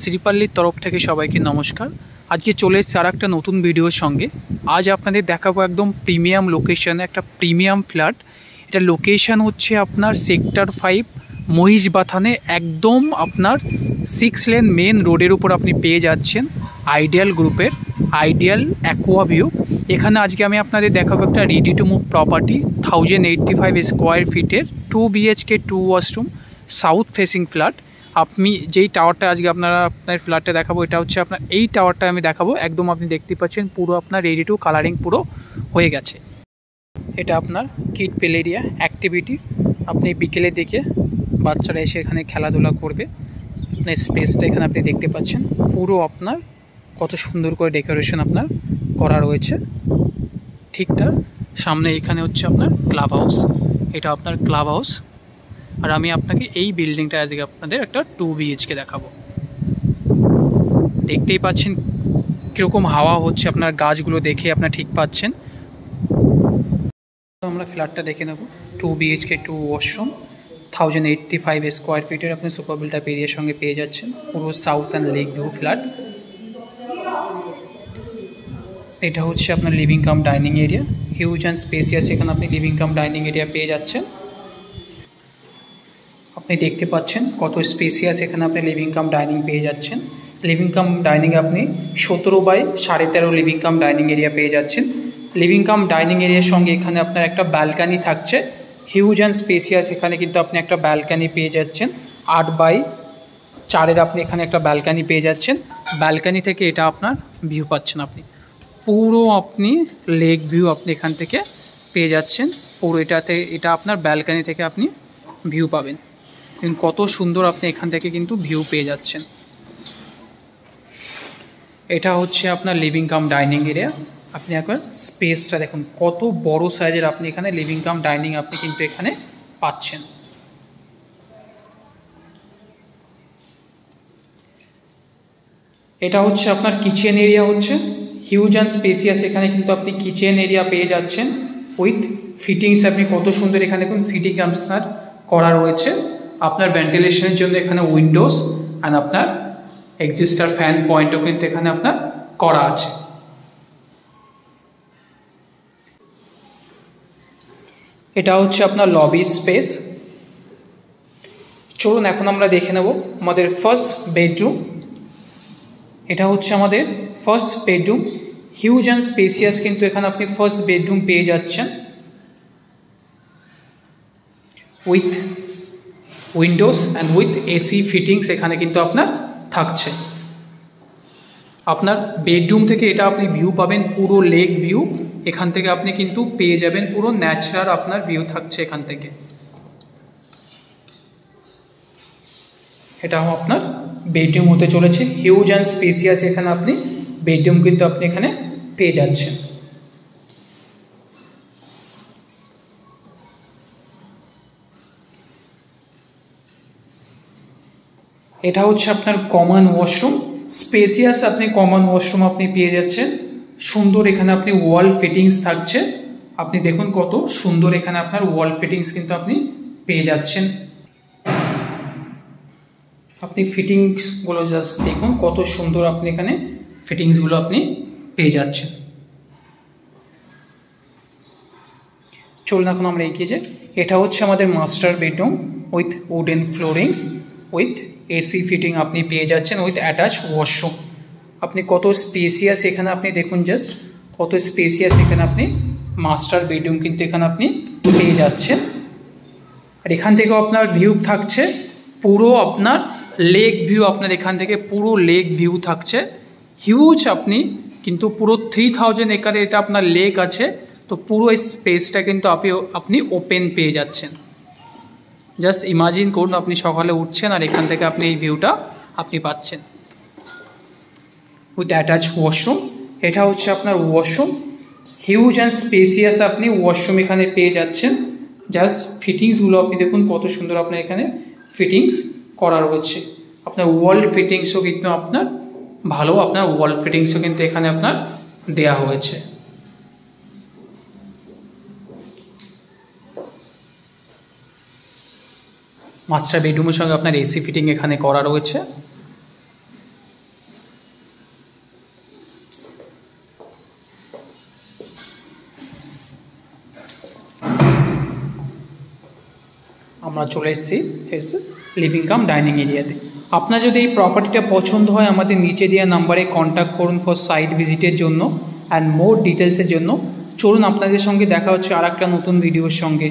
শ্রীপাল্লির তরফ থেকে সবাইকে নমস্কার। আজকে চলে এসেছি আর একটা নতুন ভিডিওর সঙ্গে। আজ আপনাদের দেখাবো একদম প্রিমিয়াম লোকেশনে একটা প্রিমিয়াম ফ্ল্যাট। এটা লোকেশন হচ্ছে আপনার সেক্টর 5 মহিষবাথানে, একদম আপনার 6 লেন মেন রোডের উপর আপনি পেয়ে যাচ্ছেন আইডিয়াল গ্রুপের আইডিয়াল অ্যাকোয়া ভিউ। এখানে আজকে আমি আপনাদের দেখাবো একটা ready to move property, 1085 square ফিটের 2 BHK 2 washroom south facing flat. আপনি যেই টাওয়ারটা আজকে আপনার ফ্ল্যাটটা দেখাবো, এটা হচ্ছে আপনার এই টাওয়ারটা আমি দেখাবো। একদম আপনি দেখতে পাচ্ছেন পুরো আপনার রেডি টু কালারিং পুরো হয়ে গেছে। এটা আপনার কিড প্লে এরিয়া অ্যাক্টিভিটি, আপনি বিকেলের দিকে বাচ্চারা এসে এখানে খেলাধুলা করবে। আপনার স্পেসটা এখানে আপনি দেখতে পাচ্ছেন পুরো আপনার কত সুন্দর করে ডেকোরেশন আপনার করা রয়েছে। ঠিকঠাক সামনে এখানে হচ্ছে আপনার ক্লাব হাউস, এটা আপনার ক্লাব হাউস। আর আমি আপনাকে এই বিল্ডিংটা আজকে আপনাদের একটা 2 BHK দেখাবো। দেখতেই পাচ্ছেন কীরকম হাওয়া হচ্ছে, আপনার গাছগুলো দেখে আপনার ঠিক পাচ্ছেন। আমরা ফ্ল্যাটটা দেখে নেব। 2 BHK 2 ওয়াশরুম 1085 স্কোয়ার ফিটের আপনি সুপার বিল্ট আপ এরিয়ার সঙ্গে পেয়ে যাচ্ছেন। পুরো south and lake view flat. এটা হচ্ছে আপনার living cum dining area, huge and spacious. এখানে আপনি লিভিং কাম ডাইনিং এরিয়া পেয়ে যাচ্ছেন। আপনি দেখতে পাচ্ছেন কত স্পেসিয়াস এখানে আপনি লিভিং কাম ডাইনিং পেয়ে যাচ্ছেন। লিভিং কাম ডাইনিং আপনি 17/13.5 লিভিং কাম ডাইনিং এরিয়া পেয়ে যাচ্ছেন। লিভিং কাম ডাইনিং এরিয়ার সঙ্গে এখানে আপনার একটা ব্যালকানি থাকছে, হিউজ অ্যান্ড স্পেসিয়াস। এখানে কিন্তু আপনি একটা ব্যালকানি পেয়ে যাচ্ছেন, 8/4 আপনি এখানে একটা ব্যালকানি পেয়ে যাচ্ছেন। ব্যালকানি থেকে এটা আপনার ভিউ পাচ্ছেন, আপনি পুরো আপনি লেক ভিউ আপনি এখান থেকে পেয়ে যাচ্ছেন। পুরো এটা আপনার ব্যালকানি থেকে আপনি ভিউ পাবেন। কত সুন্দর আপনি এখান থেকে কিন্তু ভিউ পেয়ে যাচ্ছেন। এটা হচ্ছে আপনার লিভিং কাম ডাইনিং এরিয়া। আপনি একবার স্পেসটা দেখুন কত বড় সাইজের আপনি এখানে লিভিং কাম ডাইনিং আপনি কিন্তু এখানে পাচ্ছেন। এটা হচ্ছে আপনার কিচেন এরিয়া, হচ্ছে হিউজ অ্যান্ড স্পেসিয়াস। এখানে কিন্তু আপনি কিচেন এরিয়া পেয়ে যাচ্ছেন উইথ ফিটিংস। আপনি কত সুন্দর এখানে দেখুন ফিটিং আপনার করা রয়েছে। আপনার ভেন্টিলেশনের জন্য এখানে উইন্ডোজ অ্যান্ড আপনার এক্সিস্টার ফ্যান পয়েন্টও কিন্তু এখানে আপনার করা আছে। এটা হচ্ছে আপনার লবি স্পেস। চলুন এখন আমরা দেখে নেব আমাদের ফার্স্ট বেডরুম। এটা হচ্ছে আমাদের first bedroom, huge and spacious কিন্তু এখানে আপনি ফার্স্ট বেডরুম পেয়ে যাচ্ছেন with Windows and with AC fittings এখানে কিন্তু আপনার থাকছে। আপনার বেডরুম থেকে এটা আপনি ভিউ পাবেন পুরো লেক ভিউ। এখান থেকে আপনি কিন্তু পেয়ে যাবেন পুরো ন্যাচারাল আপনার ভিউ থাকছে এখান থেকে। এটাও আপনার বেডরুম হতে চলেছে, হিউজ অ্যান্ড স্পেসিয়াস। এখানে আপনি বেডরুম কিন্তু আপনি এখানে পেয়ে যাচ্ছেন। এটা হচ্ছে আপনার কমন ওয়াশরুম, স্পেসিয়াস আপনি কমন ওয়াশরুম আপনি পেয়ে যাচ্ছেন। সুন্দর এখানে আপনি ওয়াল ফিটিংস থাকছে। আপনি দেখুন কত সুন্দর এখানে আপনার ওয়াল ফিটিংস কিন্তু আপনি পেয়ে যাচ্ছেন। আপনি ফিটিংসগুলো জাস্ট দেখুন কত সুন্দর আপনি এখানে ফিটিংসগুলো আপনি পেয়ে যাচ্ছেন। চলুন এখন আমরা এগিয়ে যাই। এটা হচ্ছে আমাদের master bedroom with wooden floorings with AC fitting আপনি পেয়ে যাচ্ছেন উইথ অ্যাটাচ ওয়াশরুম। আপনি কত স্পেসিয়াস এখানে আপনি দেখুন, জাস্ট কত স্পেসিয়াস এখানে আপনি মাস্টার বেডরুম কিন্তু এখানে আপনি পেয়ে যাচ্ছেন। আর এখান থেকেও আপনার ভিউ থাকছে পুরো আপনার লেক ভিউ। আপনার এখান থেকে পুরো লেক ভিউ থাকছে হিউজ। আপনি কিন্তু পুরো 3000 একরে এটা আপনার লেক আছে। তো পুরো এই স্পেসটা কিন্তু আপনি ওপেন পেয়ে যাচ্ছেন। জাস্ট ইমাজিন করুন আপনি সকালে উঠছেন আর এখান থেকে আপনি এই ভিউটা আপনি পাচ্ছেন উইথ অ্যাটাচ ওয়াশরুম। এটা হচ্ছে আপনার ওয়াশরুম, হিউজ অ্যান্ড স্পেসিয়াস আপনি ওয়াশরুম এখানে পেয়ে যাচ্ছেন। জাস্ট ফিটিংসগুলো আপনি দেখুন কত সুন্দর আপনার এখানে ফিটিংস করা রয়েছে। আপনার ওয়াল ফিটিংসও কিন্তু আপনার ভালো, আপনার ওয়াল ফিটিংসও কিন্তু এখানে আপনার দেয়া হয়েছে। মাস্টার বেডরুমের সঙ্গে আপনার এসি ফিটিং এখানে করা রয়েছে। আমরা চলে এসেছি ফেস লিভিং কাম ডাইনিং এরিয়াতে। আপনার যদি এই প্রপার্টিটা পছন্দ হয় আমাদের নিচে দেওয়া নাম্বারে কন্ট্যাক্ট করুন ফর সাইট ভিজিটের জন্য অ্যান্ড মোর ডিটেলসের জন্য। চলুন আপনাদের সঙ্গে দেখা হচ্ছে আর একটা নতুন ভিডিওর সঙ্গে।